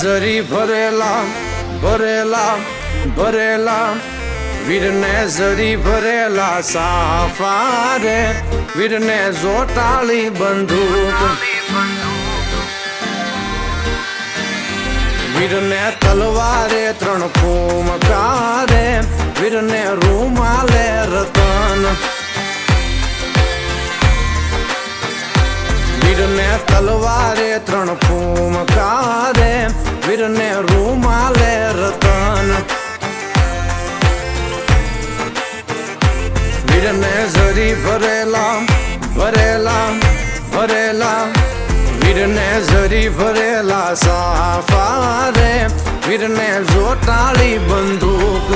જરી ભરેલા ભરેલા ભરેલા વીરને જરી ભરેલા સાફા રે વીરને જોટાળી બંદૂક વીરને તલવારે 3 ફૂમકારે વીરને રૂમાલે રતન વીરને તલવારે 3 ફૂમકારે વીરને રૂમાલે રતન વીરને જરી ભરેલા ભરેલા ભરેલા વીરને જરી ભરેલા સાફા રે વીરને જોટાળી બંદૂક